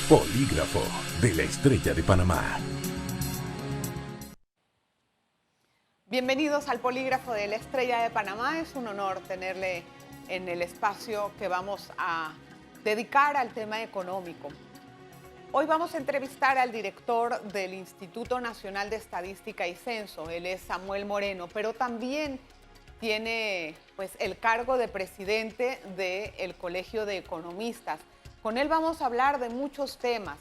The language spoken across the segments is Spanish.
Polígrafo de la Estrella de Panamá. Bienvenidos al Polígrafo de la Estrella de Panamá. Es un honor tenerle en el espacio que vamos a dedicar al tema económico. Hoy vamos a entrevistar al director del Instituto Nacional de Estadística y Censo. Él es Samuel Moreno, pero también tiene el cargo de presidente del Colegio de Economistas. Con él vamos a hablar de muchos temas.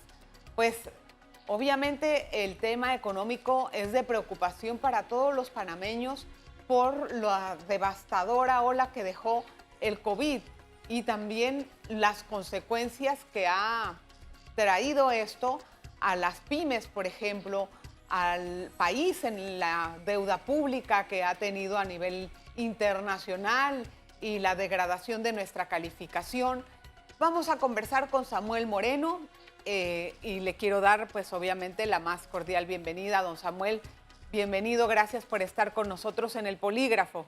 Obviamente el tema económico es de preocupación para todos los panameños por la devastadora ola que dejó el COVID y también las consecuencias que ha traído esto a las pymes, por ejemplo, al país en la deuda pública que ha tenido a nivel internacional y la degradación de nuestra calificación. Vamos a conversar con Samuel Moreno y le quiero dar, obviamente, la más cordial bienvenida. Don Samuel, bienvenido, gracias por estar con nosotros en el Polígrafo.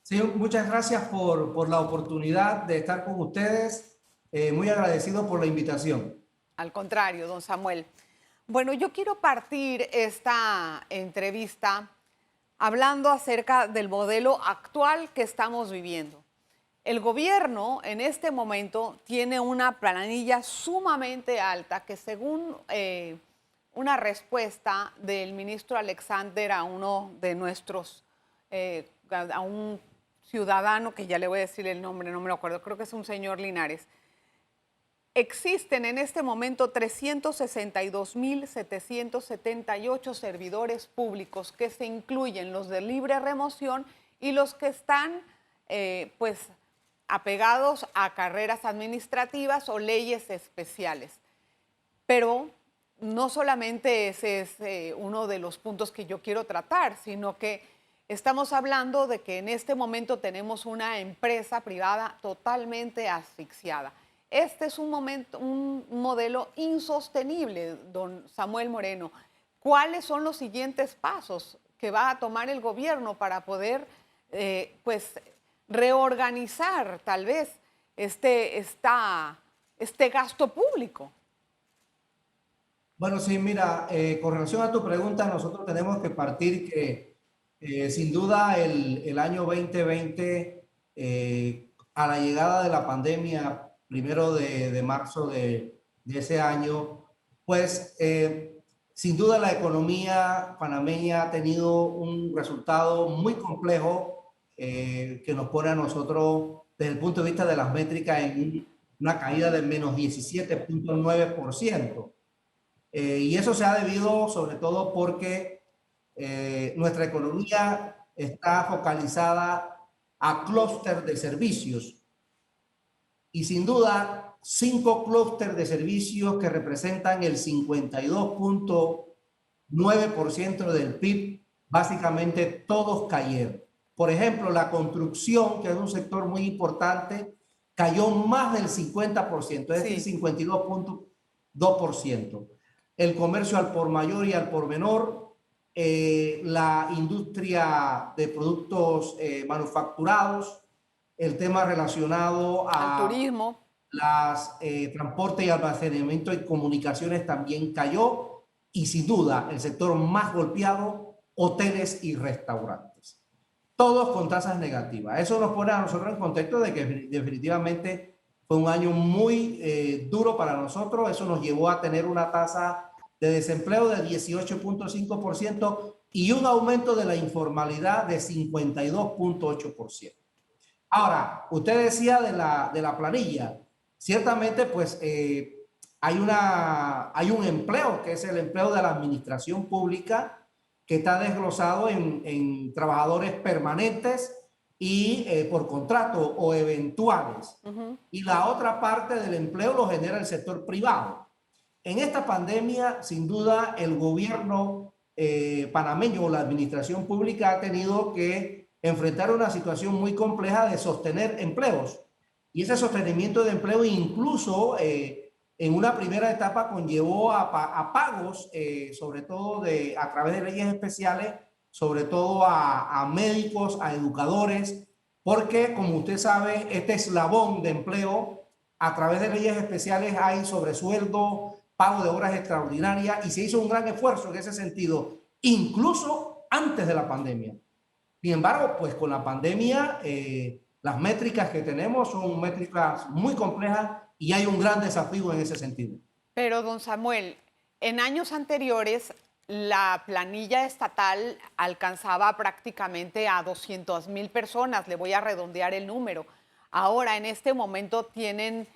Sí, muchas gracias por la oportunidad de estar con ustedes. Muy agradecido por la invitación. Al contrario, don Samuel. Bueno, yo quiero partir esta entrevista hablando acerca del modelo actual que estamos viviendo. El gobierno en este momento tiene una planilla sumamente alta que, según una respuesta del ministro Alexander a uno de nuestros, a un ciudadano, que ya le voy a decir el nombre, no me lo acuerdo, creo que es un señor Linares, existen en este momento 362.778 servidores públicos que se incluyen los de libre remoción y los que están, apegados a carreras administrativas o leyes especiales. Pero no solamente ese es uno de los puntos que yo quiero tratar, sino que estamos hablando de que en este momento tenemos una empresa privada totalmente asfixiada. Este es un modelo insostenible, don Samuel Moreno. ¿Cuáles son los siguientes pasos que va a tomar el gobierno para poder, reorganizar tal vez este gasto público? Bueno, sí, mira, con relación a tu pregunta, nosotros tenemos que partir que sin duda el año 2020, a la llegada de la pandemia, primero de marzo de ese año, sin duda la economía panameña ha tenido un resultado muy complejo que nos pone a nosotros desde el punto de vista de las métricas en una caída de menos 17.9%. Y eso se ha debido sobre todo porque nuestra economía está focalizada a clúster de servicios. Y sin duda, 5 clústeres de servicios que representan el 52.9% del PIB, básicamente todos cayeron. Por ejemplo, la construcción, que es un sector muy importante, cayó más del 50%, es decir, 52.2%. El comercio al por mayor y al por menor, la industria de productos manufacturados, el tema relacionado al turismo, transporte y almacenamiento y comunicaciones también cayó, y sin duda el sector más golpeado, hoteles y restaurantes, todos con tasas negativas. Eso nos pone a nosotros en contexto de que definitivamente fue un año muy duro para nosotros. Eso nos llevó a tener una tasa de desempleo de 18.5% y un aumento de la informalidad de 52.8%. Ahora, usted decía de la planilla. Ciertamente, hay un empleo, que es el empleo de la administración pública, que está desglosado en trabajadores permanentes y por contrato o eventuales. Y la otra parte del empleo lo genera el sector privado. En esta pandemia, sin duda, el gobierno panameño o la administración pública ha tenido que enfrentar una situación muy compleja de sostener empleos. Y ese sostenimiento de empleo incluso en una primera etapa conllevó a pagos, sobre todo a través de leyes especiales, sobre todo a médicos, a educadores, porque como usted sabe, este eslabón de empleo a través de leyes especiales hay sobresueldo, pago de horas extraordinarias y se hizo un gran esfuerzo en ese sentido, incluso antes de la pandemia. Sin embargo, pues con la pandemia, las métricas que tenemos son métricas muy complejas y hay un gran desafío en ese sentido. Pero, don Samuel, en años anteriores la planilla estatal alcanzaba prácticamente a 200,000 personas, le voy a redondear el número. Ahora, en este momento, tienen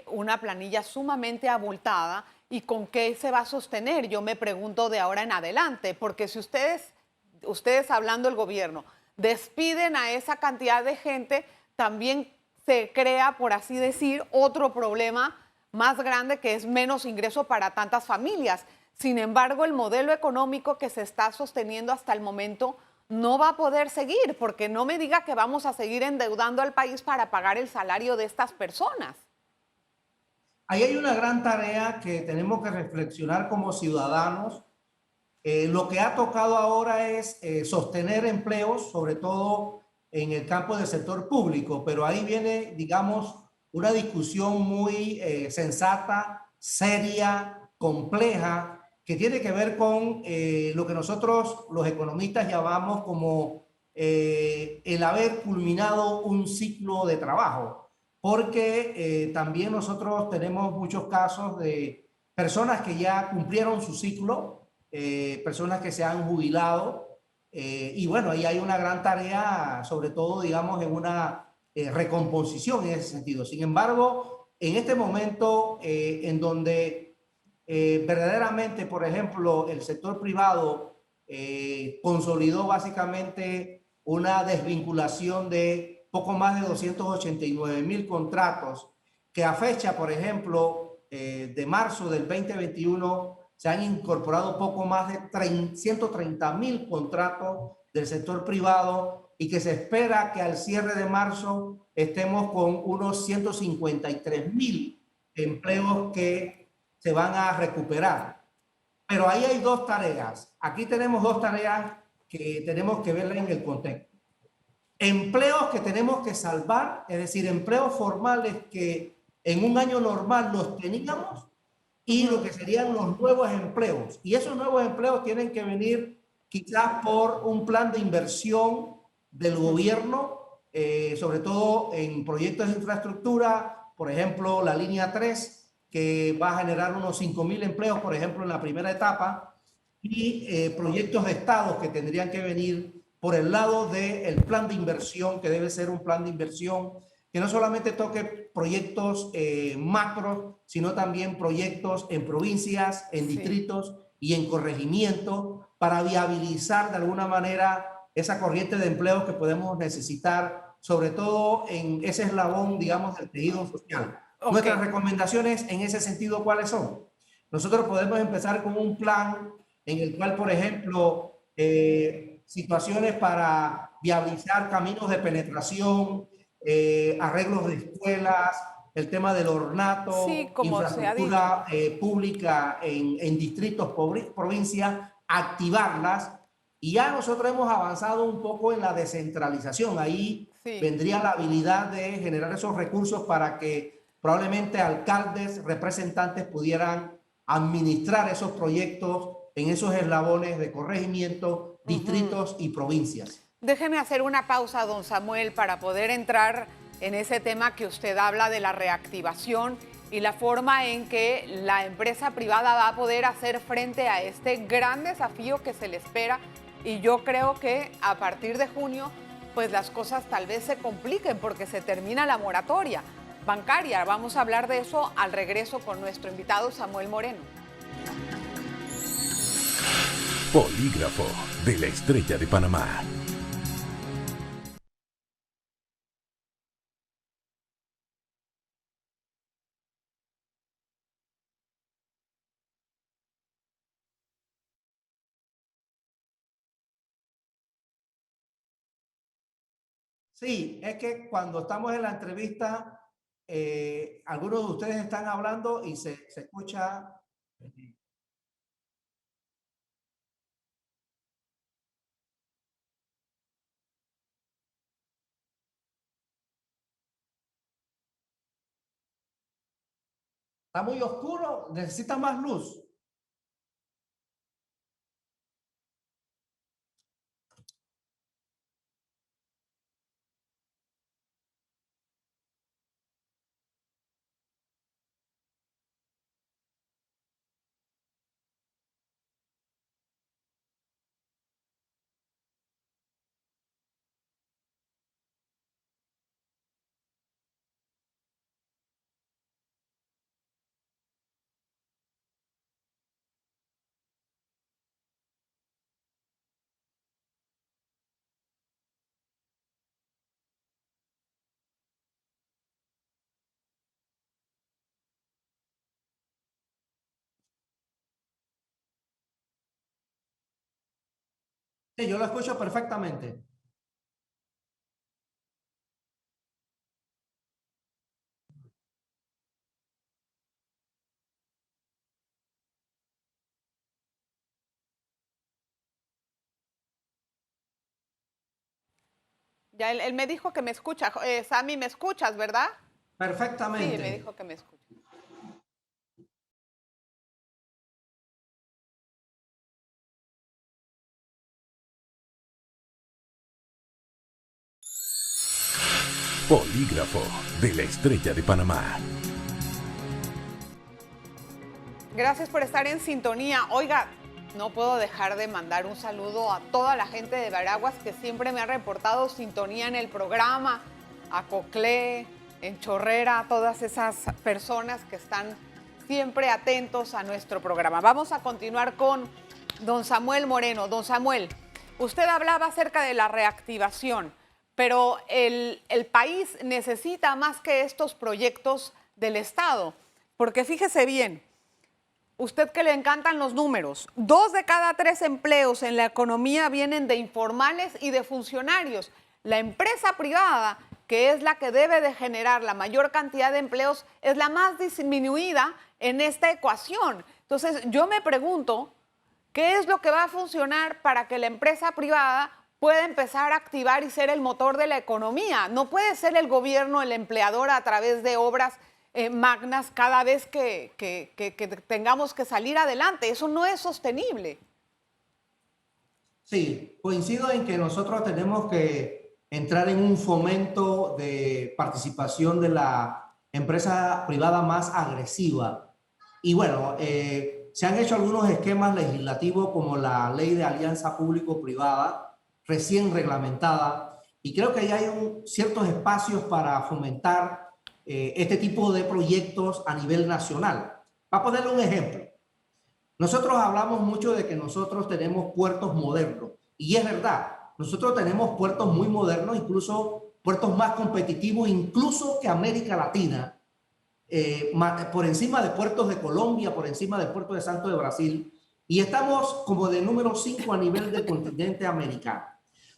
una planilla sumamente abultada. ¿Y con qué se va a sostener? Yo me pregunto de ahora en adelante, porque si ustedes hablando el gobierno, despiden a esa cantidad de gente, también se crea, por así decir, otro problema más grande que es menos ingreso para tantas familias. Sin embargo, el modelo económico que se está sosteniendo hasta el momento no va a poder seguir, porque no me diga que vamos a seguir endeudando al país para pagar el salario de estas personas. Ahí hay una gran tarea que tenemos que reflexionar como ciudadanos. Lo que ha tocado ahora es sostener empleos, sobre todo en el campo del sector público, pero ahí viene, digamos, una discusión muy sensata, seria, compleja, que tiene que ver con lo que nosotros los economistas llamamos como el haber culminado un ciclo de trabajo, porque también nosotros tenemos muchos casos de personas que ya cumplieron su ciclo, personas que se han jubilado, y bueno, ahí hay una gran tarea, sobre todo, digamos, en una recomposición en ese sentido. Sin embargo, en este momento en donde verdaderamente, por ejemplo, el sector privado consolidó básicamente una desvinculación de poco más de 289,000 contratos, que a fecha, por ejemplo, de marzo del 2021, se han incorporado poco más de 130,000 contratos del sector privado y que se espera que al cierre de marzo estemos con unos 153,000 empleos que se van a recuperar. Pero ahí hay dos tareas. Aquí tenemos dos tareas que tenemos que verlas en el contexto. Empleos que tenemos que salvar, es decir, empleos formales que en un año normal los teníamos, y lo que serían los nuevos empleos. Y esos nuevos empleos tienen que venir quizás por un plan de inversión del gobierno, sobre todo en proyectos de infraestructura, por ejemplo, la línea 3, que va a generar unos 5,000 empleos, por ejemplo, en la primera etapa, y proyectos de Estado que tendrían que venir por el lado del plan de inversión, que debe ser un plan de inversión que no solamente toque proyectos macros, sino también proyectos en provincias, en distritos y en corregimientos para viabilizar de alguna manera esa corriente de empleos que podemos necesitar, sobre todo en ese eslabón, digamos, del tejido social. Okay. Nuestras recomendaciones en ese sentido, ¿cuáles son? Nosotros podemos empezar con un plan en el cual, por ejemplo, situaciones para viabilizar caminos de penetración, arreglos de escuelas, el tema del ornato, sí, infraestructura pública en distritos, provincias, activarlas. Y ya nosotros hemos avanzado un poco en la descentralización. Ahí vendría la habilidad de generar esos recursos para que probablemente alcaldes, representantes pudieran administrar esos proyectos en esos eslabones de corregimiento, distritos y provincias. Déjeme hacer una pausa, don Samuel, para poder entrar en ese tema que usted habla de la reactivación y la forma en que la empresa privada va a poder hacer frente a este gran desafío que se le espera. Y yo creo que a partir de junio, pues las cosas tal vez se compliquen porque se termina la moratoria bancaria. Vamos a hablar de eso al regreso con nuestro invitado Samuel Moreno. Polígrafo de la Estrella de Panamá. Sí, es que cuando estamos en la entrevista, algunos de ustedes están hablando y se escucha. Está muy oscuro, necesita más luz. Sí, yo lo escucho perfectamente. Ya él me dijo que me escucha. Sammy, ¿me escuchas, verdad? Perfectamente. Sí, me dijo que me escucha. Polígrafo de la Estrella de Panamá. Gracias por estar en sintonía. Oiga, no puedo dejar de mandar un saludo a toda la gente de Veraguas que siempre me ha reportado sintonía en el programa, a Coclé, en Chorrera, a todas esas personas que están siempre atentos a nuestro programa. Vamos a continuar con don Samuel Moreno. Don Samuel, usted hablaba acerca de la reactivación, pero el país necesita más que estos proyectos del Estado, porque fíjese bien, usted que le encantan los números, 2 de cada 3 empleos en la economía vienen de informales y de funcionarios. La empresa privada, que es la que debe de generar la mayor cantidad de empleos, es la más disminuida en esta ecuación. Entonces, yo me pregunto, ¿qué es lo que va a funcionar para que la empresa privada pueda empezar a activar y ser el motor de la economía? No puede ser el gobierno el empleador a través de obras magnas cada vez que tengamos que salir adelante. Eso no es sostenible. Sí, coincido en que nosotros tenemos que entrar en un fomento de participación de la empresa privada más agresiva. Y bueno, se han hecho algunos esquemas legislativos como la ley de alianza público-privada recién reglamentada, y creo que ya hay ciertos espacios para fomentar este tipo de proyectos a nivel nacional. Para ponerle un ejemplo, nosotros hablamos mucho de que nosotros tenemos puertos modernos, y es verdad, nosotros tenemos puertos muy modernos, incluso puertos más competitivos, incluso que América Latina, por encima de puertos de Colombia, por encima del puerto de Santo de Brasil, y estamos como de número 5 a nivel del continente americano.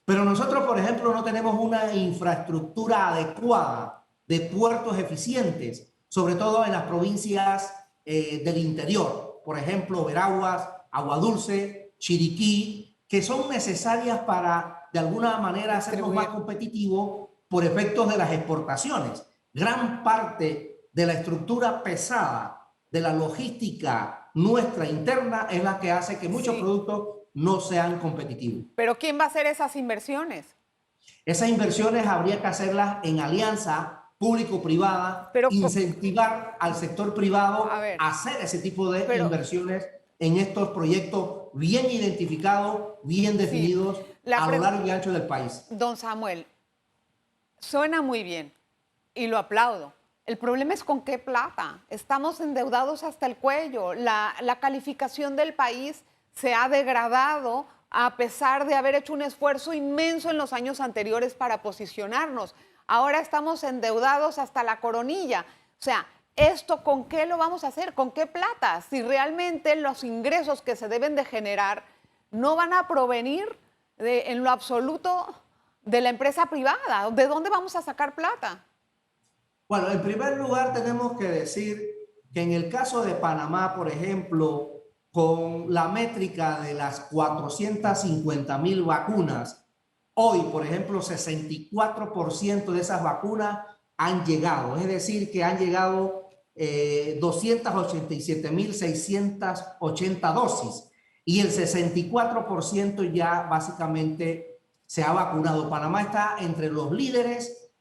Pero nosotros, por ejemplo, no tenemos una infraestructura adecuada de puertos eficientes, sobre todo en las provincias del interior, por ejemplo, Veraguas, Aguadulce, Chiriquí, que son necesarias para, de alguna manera, hacernos más competitivos por efectos de las exportaciones. Gran parte de la estructura pesada de la logística nuestra interna es la que hace que muchos productos no sean competitivos. ¿Pero quién va a hacer esas inversiones? Esas inversiones habría que hacerlas en alianza público-privada, incentivar al sector privado a hacer ese tipo de inversiones en estos proyectos bien identificados, bien definidos a lo largo y ancho del país. Don Samuel, suena muy bien y lo aplaudo. El problema es con qué plata. Estamos endeudados hasta el cuello. La calificación del país se ha degradado a pesar de haber hecho un esfuerzo inmenso en los años anteriores para posicionarnos. Ahora estamos endeudados hasta la coronilla. O sea, ¿esto con qué lo vamos a hacer? ¿Con qué plata? Si realmente los ingresos que se deben de generar no van a provenir en lo absoluto de la empresa privada. ¿De dónde vamos a sacar plata? Bueno, en primer lugar tenemos que decir que en el caso de Panamá, por ejemplo, con la métrica de las 450,000 vacunas, hoy, por ejemplo, 64% de esas vacunas han llegado. Es decir, que han llegado 287.680 dosis y el 64% ya básicamente se ha vacunado. Panamá está entre los líderes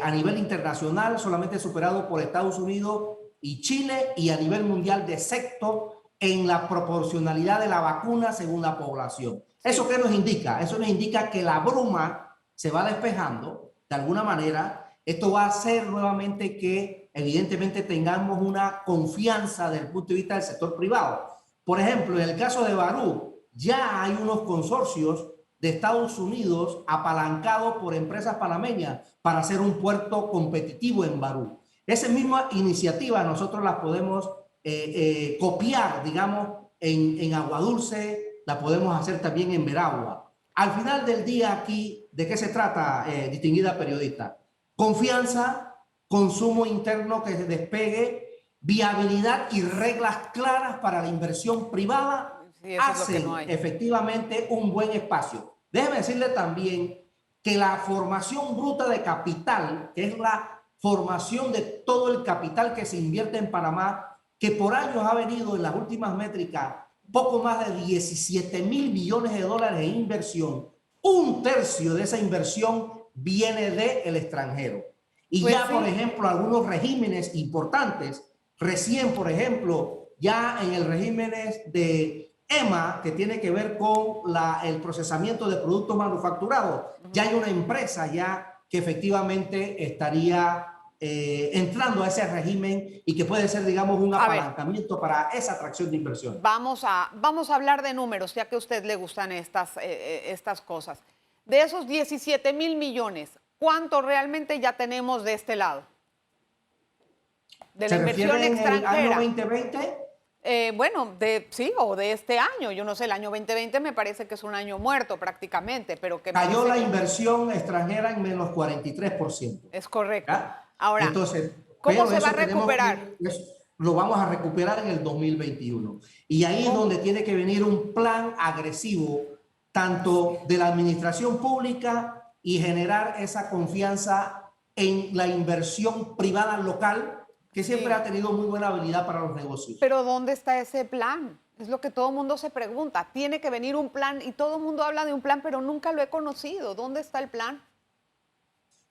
a nivel internacional, solamente superado por Estados Unidos y Chile, y a nivel mundial de sexto en la proporcionalidad de la vacuna según la población. ¿Eso qué nos indica? Eso nos indica que la bruma se va despejando de alguna manera. Esto va a hacer nuevamente que evidentemente tengamos una confianza desde el punto de vista del sector privado. Por ejemplo, en el caso de Barú, ya hay unos consorcios de Estados Unidos apalancados por empresas panameñas para hacer un puerto competitivo en Barú. Esa misma iniciativa nosotros la podemos copiar, digamos, en Agua Dulce, la podemos hacer también en Veragua. Al final del día aquí, ¿de qué se trata, distinguida periodista? Confianza, consumo interno que se despegue, viabilidad y reglas claras para la inversión privada Sí, eso es lo que hacen no hay. efectivamente un buen espacio. Déjeme decirle también que la formación bruta de capital, que es la formación de todo el capital que se invierte en Panamá, que por años ha venido en las últimas métricas poco más de 17.000 millones de dólares en inversión, un tercio de esa inversión viene del extranjero. Y Pues ya, por sí. ejemplo, algunos regímenes importantes, recién, por ejemplo, ya en el régimen de EMA, que tiene que ver con el procesamiento de productos manufacturados, ya hay una empresa ya que efectivamente estaría entrando a ese régimen y que puede ser, digamos, un A ver, apalancamiento para esa atracción de inversión. vamos a hablar de números, ya que a usted le gustan estas cosas. De esos 17.000 millones, ¿cuánto realmente ya tenemos de este lado? De la ¿Se inversión refiere en el año extranjera. 2020? Bueno, sí, o de este año. Yo no sé, el año 2020 me parece que es un año muerto prácticamente, pero que me Cayó dice la que inversión extranjera en menos 43%. es correcto. ¿Ya? Ahora, Entonces, ¿cómo pero se va a eso tenemos recuperar? que, lo vamos a recuperar en el 2021. Y ahí es ¿Cómo? donde tiene que venir un plan agresivo, tanto de la administración pública y generar esa confianza en la inversión privada local, que siempre Sí, ha tenido muy buena habilidad para los negocios. pero ¿dónde está ese plan? Es lo que todo el mundo se pregunta. Tiene que venir un plan y todo el mundo habla de un plan, pero nunca lo he conocido. ¿Dónde está el plan?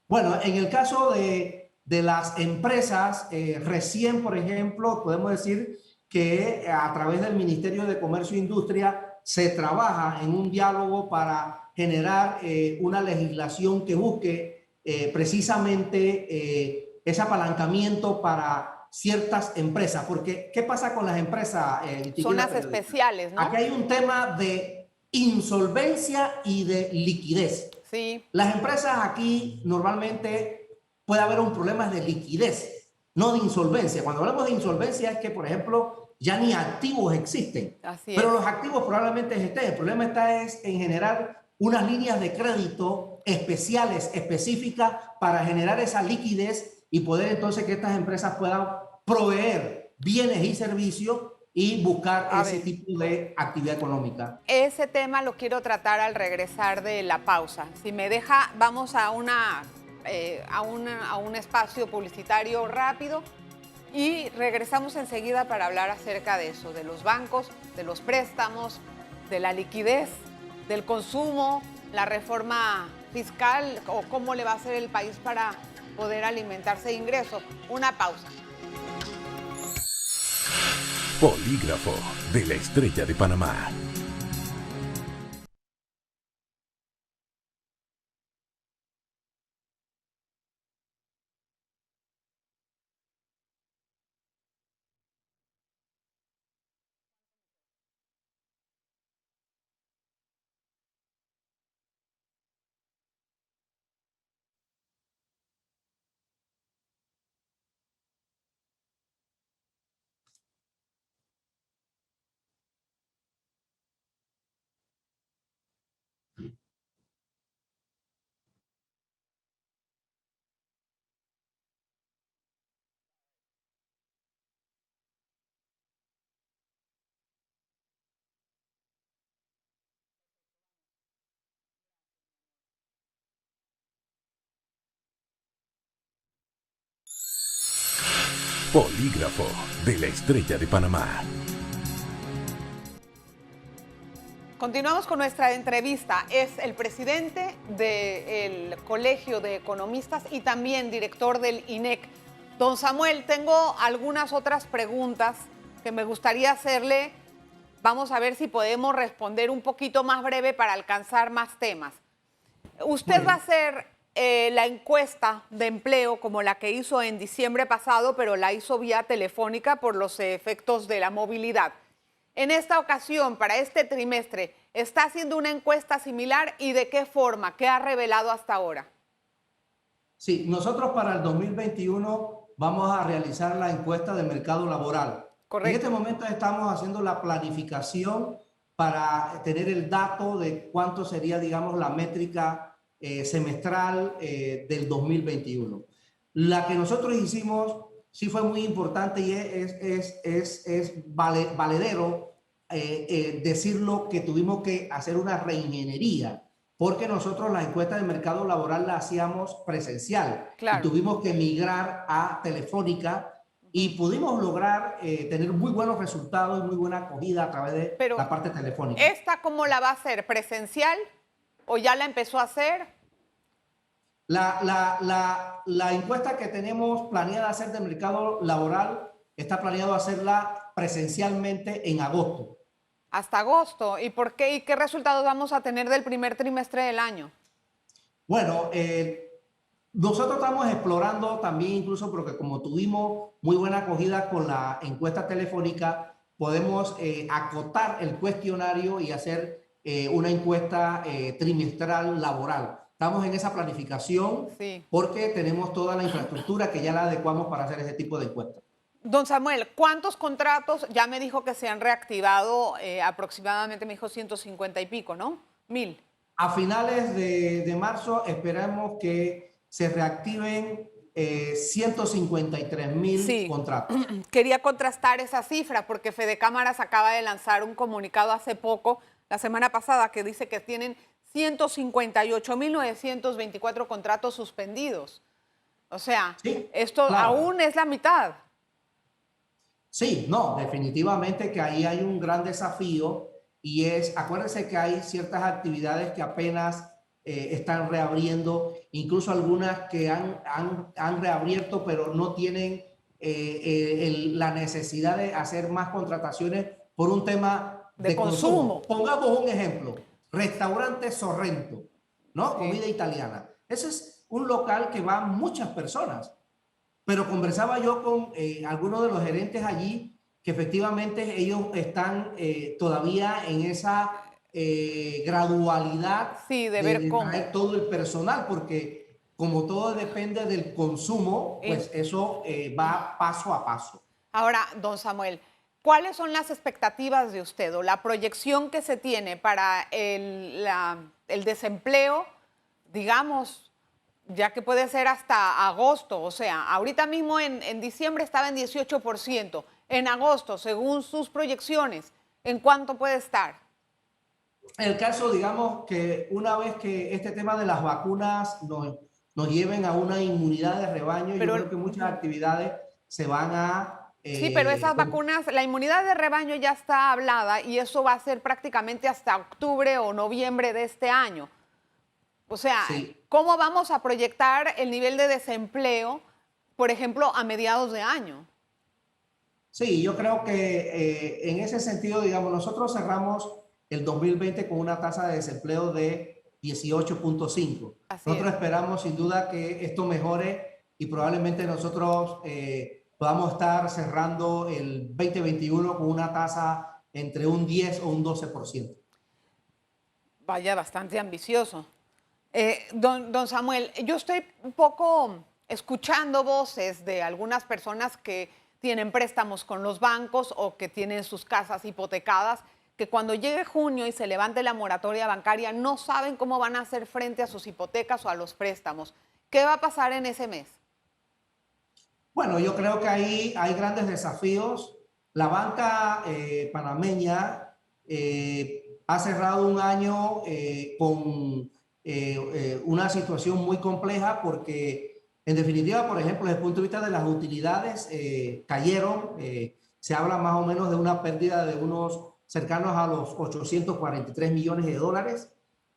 Bueno, en el caso de las empresas, recién, por ejemplo, podemos decir que a través del Ministerio de Comercio e Industria se trabaja en un diálogo para generar una legislación que busque precisamente ese apalancamiento para ciertas empresas. Porque, ¿qué pasa con las empresas, distinguida Zonas periodista? especiales, ¿no? Aquí hay un tema de insolvencia y de liquidez. Sí, Las empresas aquí normalmente puede haber un problema de liquidez, no de insolvencia. Cuando hablamos de insolvencia es que, por ejemplo, ya ni activos existen, así pero es. los activos probablemente estén. El problema está es en generar unas líneas de crédito especiales, específicas, para generar esa liquidez y poder entonces que estas empresas puedan proveer bienes y servicios y buscar A ese ver, tipo de actividad económica. ese tema lo quiero tratar al regresar de la pausa. Si me deja, vamos a un espacio publicitario rápido y regresamos enseguida para hablar acerca de eso, de los bancos, de los préstamos, de la liquidez, del consumo, la reforma fiscal o cómo le va a hacer el país para poder alimentarse de ingresos. Una pausa. Polígrafo de la Estrella de Panamá. Polígrafo de la Estrella de Panamá. Continuamos con nuestra entrevista. Es el presidente del Colegio de Economistas y también director del INEC. Don Samuel, tengo algunas otras preguntas que me gustaría hacerle. Vamos a ver si podemos responder un poquito más breve para alcanzar más temas. Usted va a hacer la encuesta de empleo como la que hizo en diciembre pasado, pero la hizo vía telefónica por los efectos de la movilidad. En esta ocasión, para este trimestre, ¿está haciendo una encuesta similar y de qué forma? ¿Qué ha revelado hasta ahora? Sí, nosotros para el 2021 vamos a realizar la encuesta de mercado laboral. Correcto. En este momento estamos haciendo la planificación para tener el dato de cuánto sería, digamos, la métrica semestral del 2021. La que nosotros hicimos sí fue muy importante y es valedero decirlo que tuvimos que hacer una reingeniería, porque nosotros la encuesta de mercado laboral la hacíamos presencial. Claro. Y tuvimos que migrar a telefónica y pudimos lograr tener muy buenos resultados y muy buena acogida a través de la parte telefónica. ¿Esta cómo la va a hacer? ¿Presencial o ya la empezó a hacer? La encuesta que tenemos planeada hacer de mercado laboral está planeado hacerla presencialmente en agosto. Hasta agosto. ¿Y por qué? ¿Y qué resultados vamos a tener del primer trimestre del año? Bueno, nosotros estamos explorando también, incluso porque como tuvimos muy buena acogida con la encuesta telefónica, podemos acotar el cuestionario y hacer una encuesta trimestral laboral. Estamos en esa planificación, sí, porque tenemos toda la infraestructura que ya la adecuamos para hacer ese tipo de encuestas. Don Samuel, ¿cuántos contratos? Ya me dijo que se han reactivado aproximadamente, me dijo 150 y pico, ¿no? 1000. A finales de marzo esperamos que se reactiven 153,000 contratos. Quería contrastar esa cifra porque Fede Cámaras acaba de lanzar un comunicado hace poco, la semana pasada, que dice que tienen 158,924 contratos suspendidos. O sea, sí, esto claro, aún es la mitad. Sí, no, definitivamente que ahí hay un gran desafío y es, acuérdense que hay ciertas actividades que apenas están reabriendo, incluso algunas que han reabierto pero no tienen la necesidad de hacer más contrataciones por un tema de consumo. Pongamos un ejemplo, restaurante Sorrento, ¿no? Sí. Comida italiana. Ese es un local que van muchas personas. Pero conversaba yo con algunos de los gerentes allí que efectivamente ellos están todavía en esa gradualidad, sí, de ver cómo traer todo el personal, porque como todo depende del consumo, pues eso va paso a paso. Ahora, don Samuel, ¿cuáles son las expectativas de usted o la proyección que se tiene para el desempleo, digamos, ya que puede ser hasta agosto? O sea, ahorita mismo en diciembre estaba en 18%. En agosto, según sus proyecciones, ¿en cuánto puede estar? El caso, digamos, que una vez que este tema de las vacunas nos lleven a una inmunidad de rebaño, yo creo que muchas actividades se van a... sí, pero esas vacunas, la inmunidad de rebaño ya está hablada y eso va a ser prácticamente hasta octubre o noviembre de este año. O sea, sí, ¿cómo vamos a proyectar el nivel de desempleo, por ejemplo, a mediados de año? Sí, yo creo que en ese sentido, digamos, nosotros cerramos el 2020 con una tasa de desempleo de 18.5. Nosotros esperamos sin duda que esto mejore y probablemente nosotros podamos estar cerrando el 2021 con una tasa entre un 10 o un 12%. Vaya, bastante ambicioso. Don Samuel, yo estoy un poco escuchando voces de algunas personas que tienen préstamos con los bancos o que tienen sus casas hipotecadas, que cuando llegue junio y se levante la moratoria bancaria no saben cómo van a hacer frente a sus hipotecas o a los préstamos. ¿Qué va a pasar en ese mes? Bueno, yo creo que ahí hay grandes desafíos. La banca panameña ha cerrado un año con una situación muy compleja porque En definitiva, por ejemplo, desde el punto de vista de las utilidades, cayeron, se habla más o menos de una pérdida de unos cercanos a los 843 millones de dólares.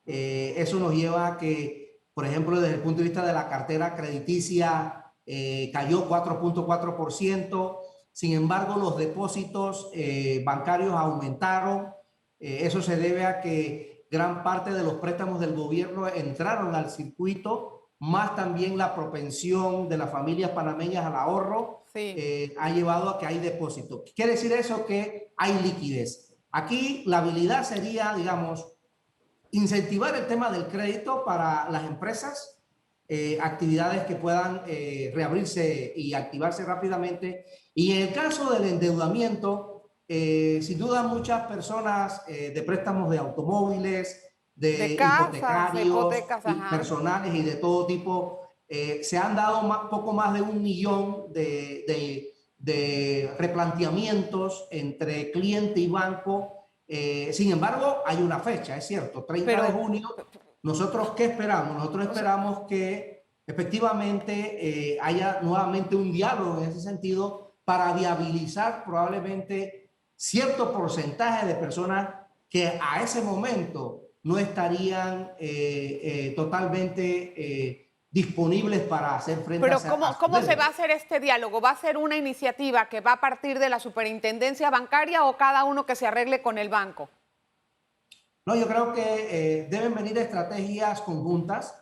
Eso nos lleva a que, por ejemplo, desde el punto de vista de la cartera crediticia, cayó 4.4%. Sin embargo, los depósitos bancarios aumentaron. Eso se debe a que gran parte de los préstamos del gobierno entraron al circuito, más también la propensión de las familias panameñas al ahorro, sí, ha llevado a que hay depósitos. ¿Quiere decir eso? Que hay liquidez. Aquí la habilidad sería, digamos, incentivar el tema del crédito para las empresas, actividades que puedan reabrirse y activarse rápidamente. Y en el caso del endeudamiento, sin duda muchas personas de préstamos de automóviles, de casas, hipotecas personales y de todo tipo, se han dado poco más de 1 millón de replanteamientos entre cliente y banco. Sin embargo, hay una fecha, es cierto, 30 de junio. ¿Nosotros qué esperamos? Nosotros esperamos que efectivamente haya nuevamente un diálogo en ese sentido para viabilizar probablemente cierto porcentaje de personas que a ese momento no estarían totalmente disponibles para hacer frente a... Pero ¿cómo se va a hacer este diálogo? ¿Va a ser una iniciativa que va a partir de la superintendencia bancaria o cada uno que se arregle con el banco? No, yo creo que deben venir estrategias conjuntas,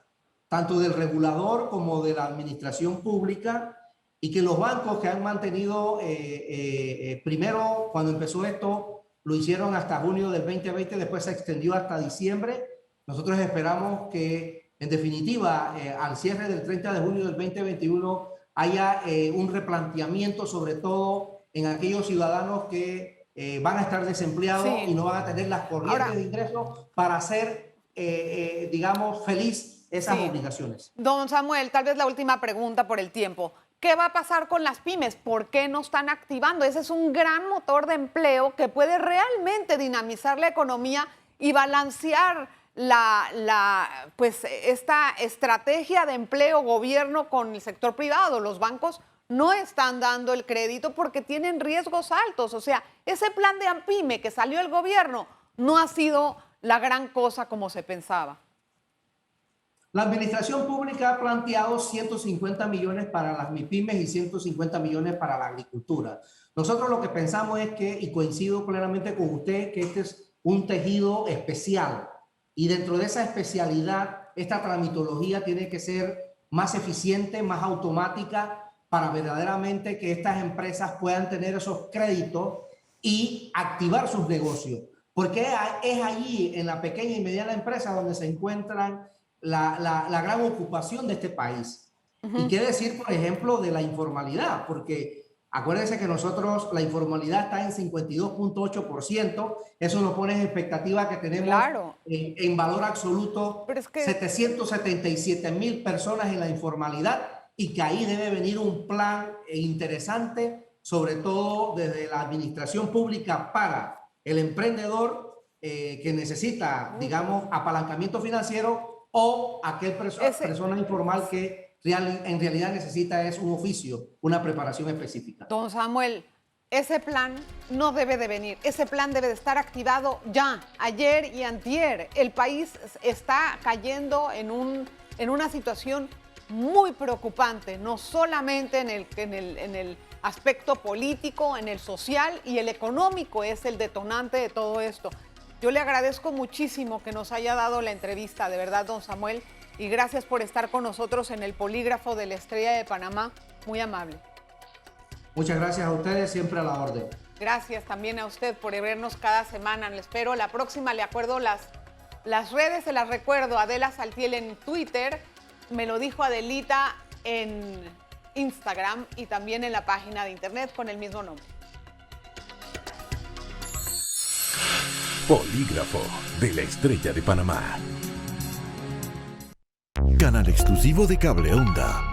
tanto del regulador como de la administración pública, y que los bancos que han mantenido, primero cuando empezó esto, lo hicieron hasta junio del 2020, después se extendió hasta diciembre. Nosotros esperamos que, en definitiva, al cierre del 30 de junio del 2021 haya un replanteamiento, sobre todo en aquellos ciudadanos que van a estar desempleados, sí, y no van a tener las corrientes de ingresos para hacer, digamos, feliz esas obligaciones. Don Samuel, tal vez la última pregunta por el tiempo. ¿Qué va a pasar con las pymes? ¿Por qué no están activando? Ese es un gran motor de empleo que puede realmente dinamizar la economía y balancear pues, esta estrategia de empleo gobierno con el sector privado. Los bancos no están dando el crédito porque tienen riesgos altos. O sea, ese plan de AMPYME que salió el gobierno no ha sido la gran cosa como se pensaba. La administración pública ha planteado 150 millones para las MIPYMES y 150 millones para la agricultura. Nosotros lo que pensamos es que, y coincido plenamente con usted, que este es un tejido especial. Y dentro de esa especialidad, esta tramitología tiene que ser más eficiente, más automática, para verdaderamente que estas empresas puedan tener esos créditos y activar sus negocios. Porque es allí, en la pequeña y mediana empresa, donde se encuentran la gran ocupación de este país. Y qué decir, por ejemplo, de la informalidad, porque acuérdense que nosotros la informalidad está en 52.8%, eso nos pone en expectativa que tenemos en valor absoluto 777,000 personas en la informalidad, y que ahí debe venir un plan interesante, sobre todo desde la administración pública para el emprendedor que necesita, digamos, apalancamiento financiero, o aquel persona informal que en realidad necesita es un oficio, una preparación específica. Don Samuel, ese plan no debe de venir, ese plan debe de estar activado ya, ayer y antier. El país está cayendo en una situación muy preocupante, no solamente en el aspecto político, en el social, y el económico es el detonante de todo esto. Yo le agradezco muchísimo que nos haya dado la entrevista, de verdad, don Samuel, y gracias por estar con nosotros en el Polígrafo de la Estrella de Panamá. Muy amable. Muchas gracias a ustedes, siempre a la orden. Gracias también a usted por vernos cada semana. Le espero la próxima. Le acuerdo las redes, se las recuerdo. Adela Saltiel en Twitter, me lo dijo Adelita en Instagram y también en la página de internet con el mismo nombre. Polígrafo de la Estrella de Panamá. Canal exclusivo de Cable Onda.